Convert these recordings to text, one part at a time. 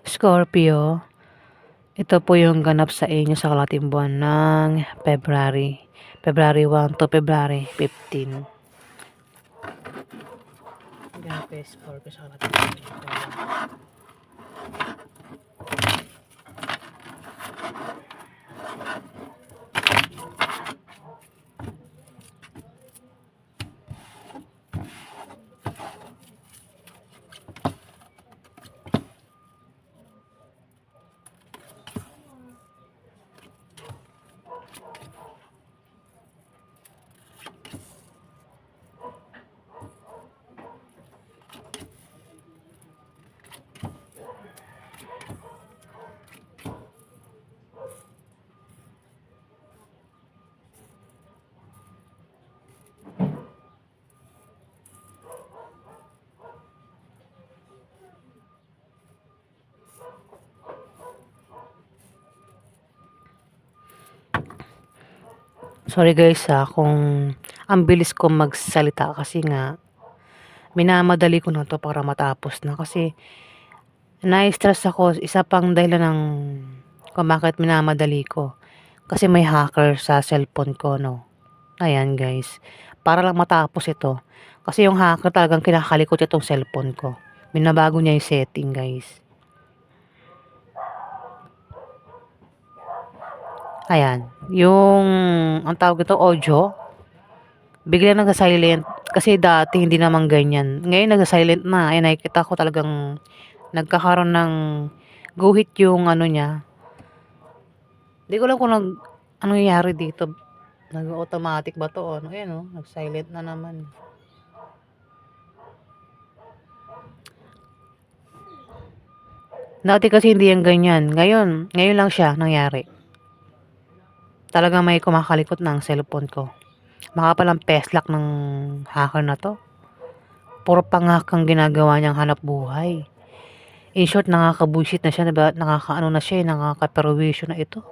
Scorpio, ito po yung ganap sa inyo sa kalating buwan ng February. February 1 to February 15. Ganap po Scorpio sa kalating buwan. Sorry guys kung ang bilis ko magsalita kasi nga minamadali ko na to para matapos na kasi na-stress ako. Isa pang dahilan ng kung bakit minamadali ko. Kasi may hacker sa cellphone ko, no. Ayan guys. Para lang matapos ito. Kasi yung hacker talagang kinakalikot itong cellphone ko. Binabago niya yung setting guys. Ayan. Yung, ang tawag ito, audio. Bigla nag-silent. Kasi dati hindi naman ganyan. Ngayon nag-silent na. Ayan, nakikita ko talagang nagkakaroon ng guhit yung ano niya. Hindi ko alam kung ano nangyari dito. Nag-automatic ba to? Ano? Ayan o. Nag-silent na naman. Dati kasi hindi yan ganyan. Ngayon lang siya nangyari. Talagang may kumakalikot ng cellphone ko. Makapalang peslak ng hacker na to. Puro pangak ang ginagawa niyang hanap buhay. In short, nakakabuisit na siya. Diba? Nakakaano na siya. Nakakaperwisyo na ito.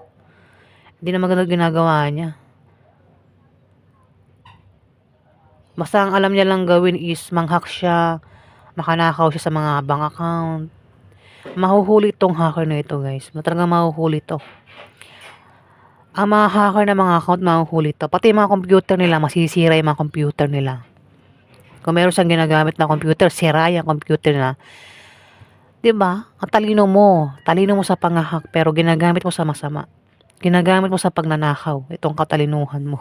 Hindi na maganda ginagawa niya. Basta ang alam niya lang gawin is manghack siya. Makanakaw siya sa mga bank account. Mahuhuli tong hacker na ito guys. Talagang mahuhuli to. Ang mga hacker na mga account mahuhuli to. Pati yung mga computer nila, masisira yung mga computer nila. Kung meron siyang ginagamit na computer, sira yung computer nila. Diba? Ang talino mo. Talino mo sa panghack, pero ginagamit mo sa masama. Ginagamit mo sa pagnanakaw. Itong katalinuhan mo.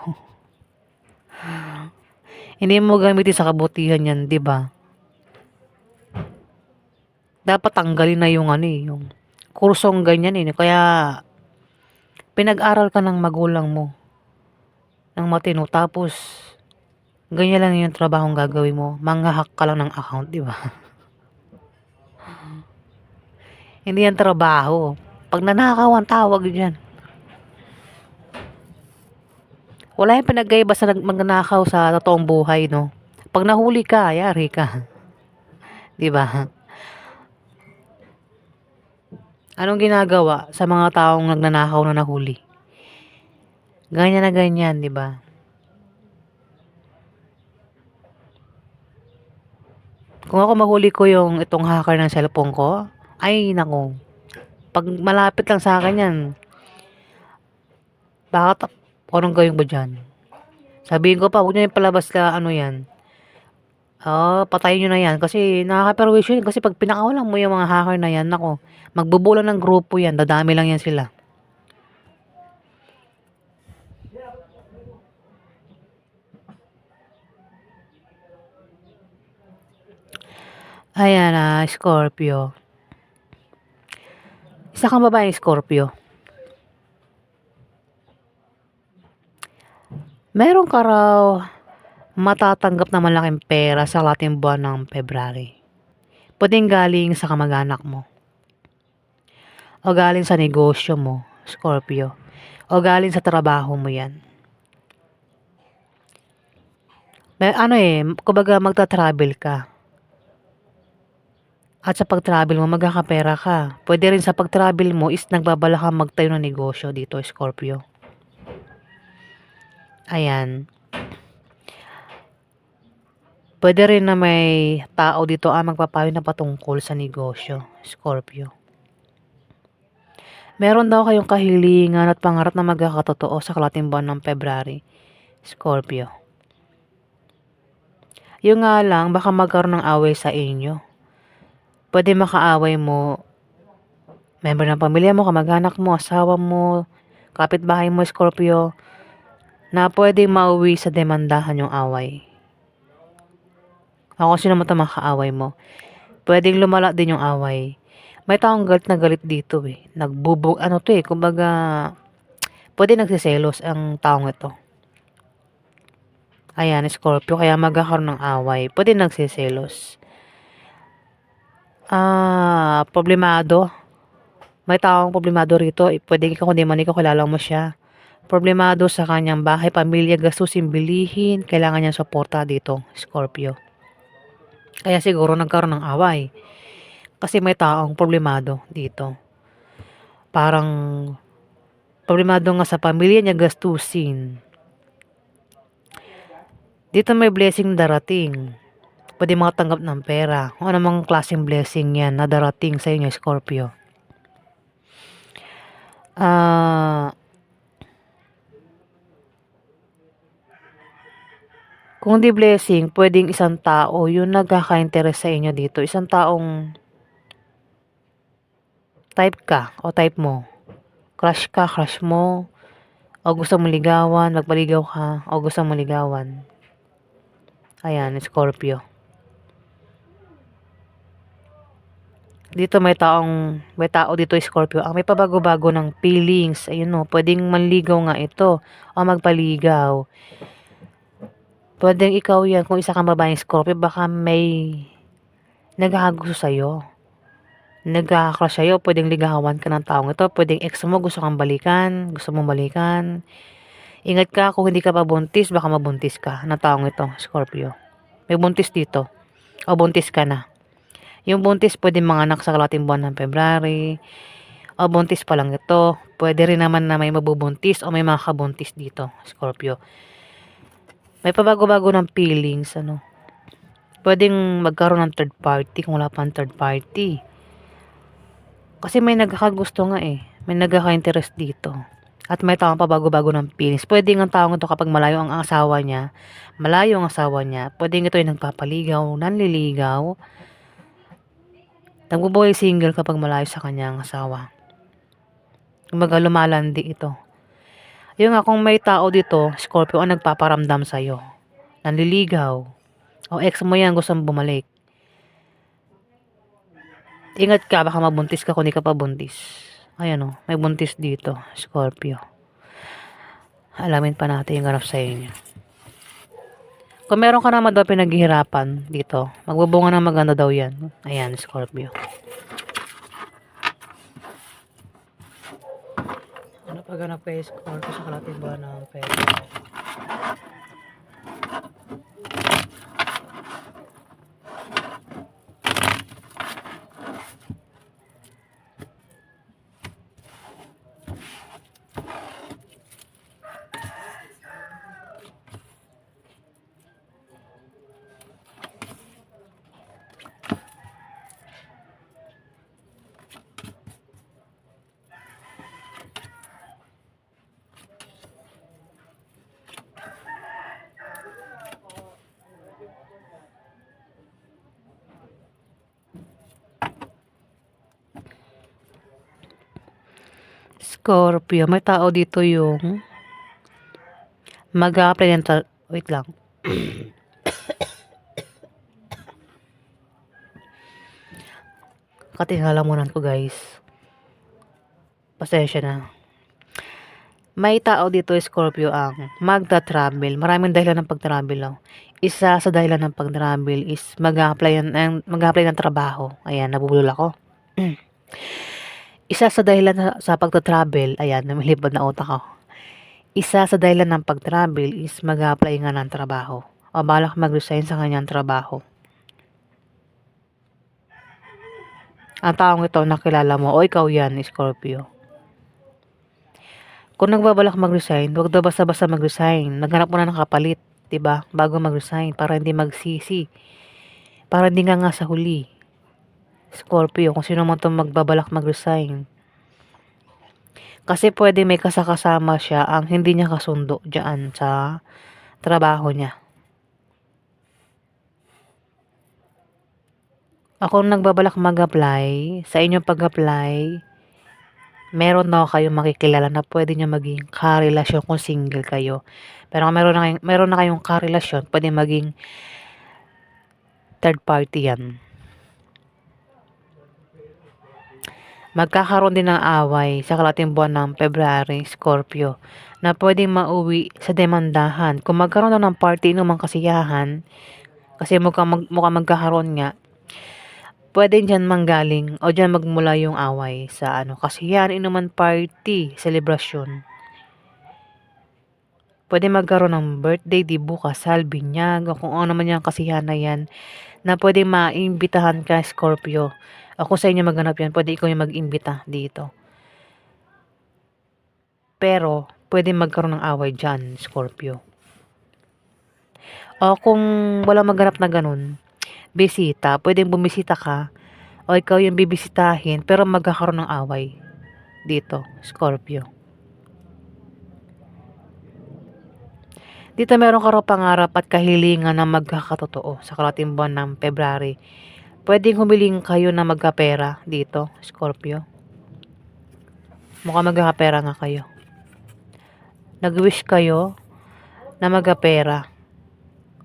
Hindi mo gamitin sa kabutihan yan, diba? Dapat tanggalin na yung ano yung kursong ganyan Kaya, pinag-aral ka ng magulang mo ng matino. Tapos, ganyan lang yung trabahong gagawin mo. Manghahack ka lang ng account, di ba? Hindi yan trabaho. Pag nanakaw ang tawag dyan. Wala yung pinagkaiba sa magnanakaw sa totoong buhay, no? Pag nahuli ka, yari ka. Di ba? Anong ginagawa sa mga taong nagnanakaw na nahuli? Ganyan na ganyan, di ba? Kung ako mahuli ko yung itong hacker ng cellphone ko, ay nako. Pag malapit lang sa akin yan, bakit anong gawin mo dyan? Sabihin ko pa, huwag nyo yung palabas ka ano yan. Patayin nyo na yan. Kasi nakaka-perwisyo yun. Kasi pag pinakawalan mo yung mga hacker na yan, nako, magbubulan ng grupo yan. Dadami lang yan sila. Ayan Scorpio. Isa kang babaeng Scorpio. Meron ka raw matatanggap na malaking pera sa lating buwan ng February. Pwedeng galing sa kamag-anak mo. O galing sa negosyo mo, Scorpio. O galing sa trabaho mo yan. May, kumbaga magta-travel ka. At sa pag-travel mo, magkakapera ka. Pwede rin sa pag-travel mo is nagbabala kang magtayo ng negosyo dito, Scorpio. Ayan. Pwede rin na may tao dito magpapayo na patungkol sa negosyo, Scorpio. Meron daw kayong kahilingan at pangarap na magkakatotoo sa kalating buwan ng February, Scorpio. Yung nga lang, baka magkaroon ng away sa inyo. Pwede makaaway mo, member ng pamilya mo, kamag-anak mo, asawa mo, kapitbahay mo, Scorpio, na pwede mauwi sa demandahan yung away. Ako sino mo ito makaaway mo. Pwedeng lumala din yung away. May taong galit na galit dito eh. Kumbaga, pwede nagsiselos ang taong ito. Ayan, Scorpio, kaya magkakaroon ng away. Pwede nagsiselos. Problemado. May taong problemado rito. Pwede ikaw, kundi man ikaw, kilala mo siya. Problemado sa kanyang bahay, pamilya, gastusin, bilihin. Kailangan niya suporta dito, Scorpio. Kaya siguro nagkaroon ng away. Kasi may taong problemado dito. Parang problemado nga sa pamilya niya, gastusin. Dito may blessing darating. Pwede makatanggap ng pera. Kung anumang klaseng blessing yan na darating sa inyo, Scorpio. Kung di blessing, pwedeng isang tao yung nagkaka-interest sa inyo dito. Isang taong type ka o type mo. Crush ka, crush mo. O gusto mong ligawan, magpaligaw ka. O gusto mong ligawan. Ayan, Scorpio. Dito may tao dito, Scorpio. Ang may pabago-bago ng feelings. Ayun o, pwedeng manligaw nga ito. O magpaligaw. Pwedeng ikaw yan. Kung isa kang babaeng Scorpio, baka may naghagusto sa'yo. Nagkakrush sa'yo. Pwedeng ligawan ka ng taong ito. Pwedeng ex mo, gusto kang balikan. Gusto mong balikan. Ingat ka kung hindi ka pa buntis, baka mabuntis ka ng taong ito, Scorpio. May buntis dito. O buntis ka na. Yung buntis pwede manganak sa kalating buwan ng February. O buntis pa lang ito. Pwede rin naman na may mabubuntis o may makakabuntis dito, Scorpio. May pabago-bago ng feelings, Pwedeng magkaroon ng third party kung wala pang third party. Kasi may nagkakagusto nga eh. May nagkaka-interest dito. At may taong pabago-bago ng feelings. Pwede ang taong ito kapag malayo ang asawa niya, pwede ito yung nagpapaligaw, nanliligaw, nagbubuhay single kapag malayo sa kanyang asawa. Kumbaga lumalandi ito. Yung nga kung may tao dito, Scorpio, ang nagpaparamdam sa'yo, nanliligaw, o ex mo yan, gusto mong bumalik. Ingat ka, baka mabuntis ka kung di ka pa buntis. Ayan may buntis dito, Scorpio. Alamin pa natin yung ganap sa inyo. Kung meron ka naman daw pinaghihirapan dito, magbubunga ng maganda daw yan. Ayan, Scorpio. Ano pa ganap kayo, Scorpio, sa kalating buwan ng February? Scorpio, may tao dito yung mag-a-apply ng wait lang. Katingalamunan ko, guys. Pasensya na. May tao dito, Scorpio, ang magta-travel. Maraming dahilan ng pag-travel. Isa sa dahilan ng pag-travel is mag-a-apply ng trabaho. Ayan, nabubulol ako. Isa sa dahilan sa pagta-travel, ayan, namilipad na utak ko. Isa sa dahilan ng pag-travel is mag-a-apply nga ng trabaho. O balak mag-resign sa kanyang trabaho. Ang taong ito nakilala mo, o ikaw yan, Scorpio. Kung nagbabalak mag-resign, huwag daw basta-basta mag-resign. Naghanap mo na ng kapalit, 'di ba? Bago mag-resign para hindi magsisi. Para hindi nga sa huli. Scorpio, kung sino man 'tong magbabalak mag-resign. Kasi pwede may kasakasama siya ang hindi niya kasundo diyan sa trabaho niya. Ako nagbabalak mag-apply, sa inyong pag-apply, meron daw kayong makikilala na pwede niyo maging karelasyon kung single kayo. Pero kung meron na kayong karelasyon, pwede maging third party yan. Magkakaroon din ng away sa kalating buwan ng February, Scorpio, na pwedeng mauwi sa demandahan. Kung magkaroon daw ng party inuman kasiyahan, kasi mukhang magkakaroon nga, pwede diyan manggaling o diyan magmula yung away sa kasiyahan, inuman party, celebration. Pwede magkaroon ng birthday, dibu, kasal, binyag, o kung ano man yung kasiyahan na yan, na pwede maimbitahan ka, Scorpio. O kung sa inyo maganap yan, pwede ikaw yung mag-imbita dito. Pero, pwede magkaroon ng away dyan, Scorpio. O kung wala maganap na ganun, bisita, pwedeng bumisita ka, o ikaw yung bibisitahin, pero magkakaroon ng away dito, Scorpio. Dito meron ka raw pangarap at kahilingan na magkakatotoo sa karating buwan ng February. Pwedeng humiling kayo na magkapera dito, Scorpio. Mukhang magkakapera nga kayo. Nag-wish kayo na magkapera.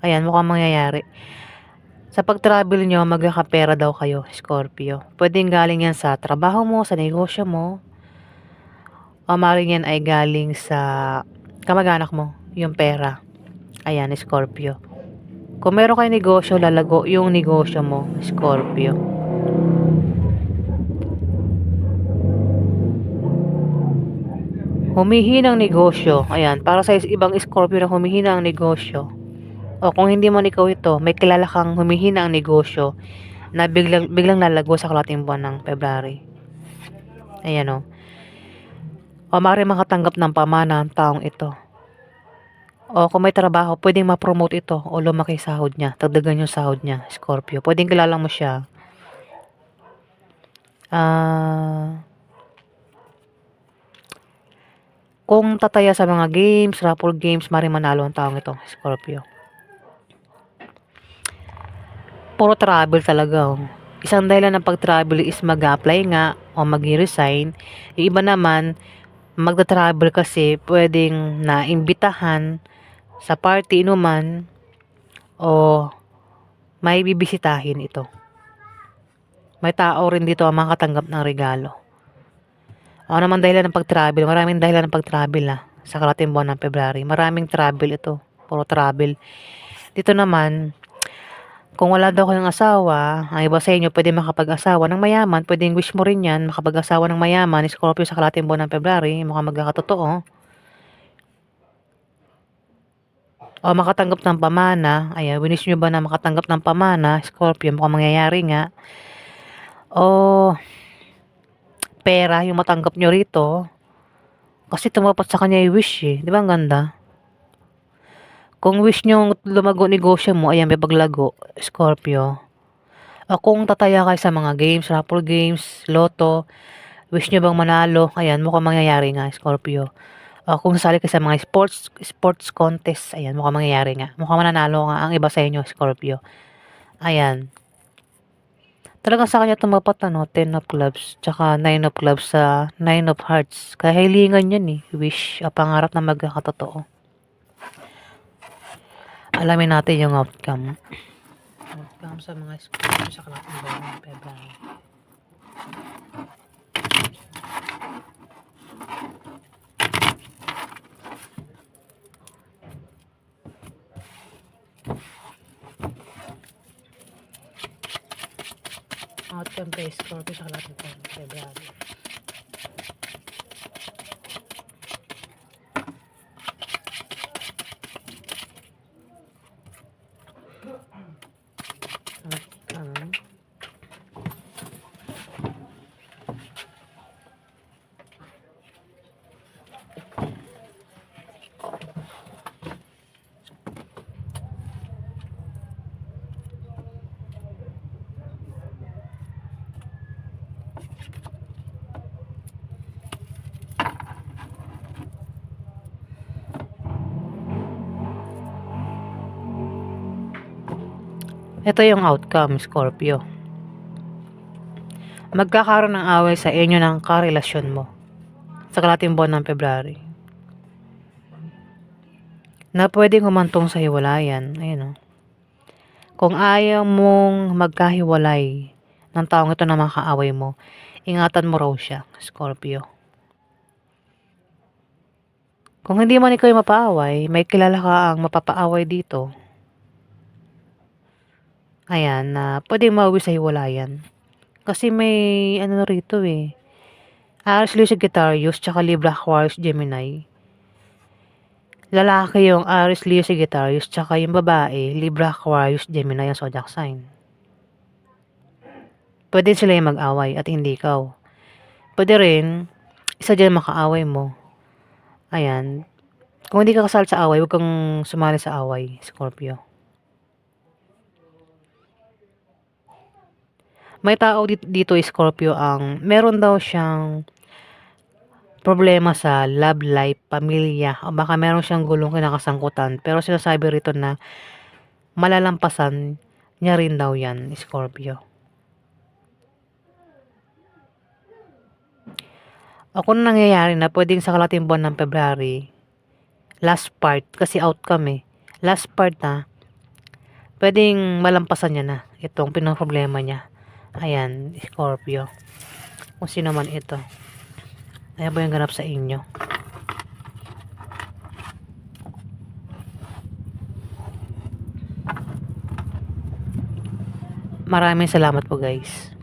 Ayan, mukhang mangyayari. Sa pag-travel nyo, magkakapera daw kayo, Scorpio. Pwedeng galing yan sa trabaho mo, sa negosyo mo. O maaaring yan ay galing sa kamag-anak mo, yung pera. Ayan, Scorpio. Kung meron kayong negosyo, lalago yung negosyo mo, Scorpio. Humihinang negosyo. Ayan, para sa ibang Scorpio na humihinang negosyo. O kung hindi mo ikaw ito, may kilala kang humihinang negosyo na biglang lalago sa kalating buwan ng February. Ayan o. O maaaring makatanggap ng pamana ang taong ito. O kung may trabaho, pwedeng ma-promote ito o lumaki sahod niya. Tagdagan yung sahod niya, Scorpio. Pwedeng kilala mo siya. Kung tataya sa mga games, raffle games, maaaring manalo ang taong ito, Scorpio. Puro travel talaga. Oh. Isang dahilan ng pag-travel is mag-apply nga o mag-resign. Yung iba naman, magta-travel kasi pwedeng naimbitahan sa party inuman o may bibisitahin ito. May tao rin dito ang makatanggap ng regalo. Ano naman dahilan ng pag-travel? Maraming dahilan ng pag-travel sa karating buwan ng February. Maraming travel ito. Puro travel. Dito naman, kung wala daw kayong asawa, ang iba sa inyo pwede makapag-asawa ng mayaman, pwedeng wish mo rin yan, makapag-asawa ng mayaman, Scorpio sa kalating buwan ng February, mukhang magkakatotoo. O makatanggap ng pamana, ayan, winish nyo ba na makatanggap ng pamana, Scorpio, mukhang mangyayari nga. O pera, yung matanggap nyo rito, kasi tumapat sa kanya yung wish eh, di ba ang ganda? Kung wish nyo lumago negosyo mo, ayan, may paglago, Scorpio. O kung tataya kayo sa mga games, raffle games, loto, wish nyo bang manalo? Ayan, mukhang mangyayari nga, Scorpio. O kung sasali kayo sa mga sports contest, ayan, mukhang mangyayari nga. Mukhang mananalo nga ang iba sa inyo, Scorpio. Ayan. Talagang sa kanya tumapat, 10 of clubs, tsaka 9 of clubs sa 9 of hearts. Kaya hilingan yan eh, wish, pangarap na magkakatotoo. Alamin natin yung outcome. Outcome sa mga Scorpio sa kalating buwan ng February. Outcome kay Scorpio sa kalating buwan ng February. Outcome. Ito yung outcome, Scorpio. Magkakaroon ng away sa inyo ng karelasyon mo sa kalating buwan ng February. Na pwedeng humantong sa hiwalayan. Ayun o. Kung ayaw mong magkahiwalay ng taong ito na makaaway mo, ingatan mo raw siya, Scorpio. Kung hindi man ikaw yung mapaaway, may kilala ka ang mapapaaway dito. Ayan, na pwedeng mauwi sa hiwalayan. Kasi may ano rito eh. Aries, Leo, Sagittarius, tsaka Libra, Aquarius, Gemini. Lalaki yung Aries, Leo, Sagittarius, tsaka yung babae, Libra, Aquarius, Gemini, ang zodiac sign. Pwede sila yung mag-away at hindi ikaw. Pwede rin, isa dyan makaaway mo. Ayan. Kung hindi ka kasal sa away, huwag kang sumali sa away, Scorpio. May tao dito, Scorpio, ang meron daw siyang problema sa love life, pamilya, o baka meron siyang gulong kinakasangkutan. Pero sinasabi rito na malalampasan niya rin daw yan, Scorpio. O kung nangyayari na pwedeng sa kalating buwan ng February, last part, kasi outcome eh, last part na, pwedeng malampasan niya na itong pinoproblema niya. Ayan, Scorpio. Kung sino man ito. Ayan po yung ganap sa inyo. Maraming salamat po guys.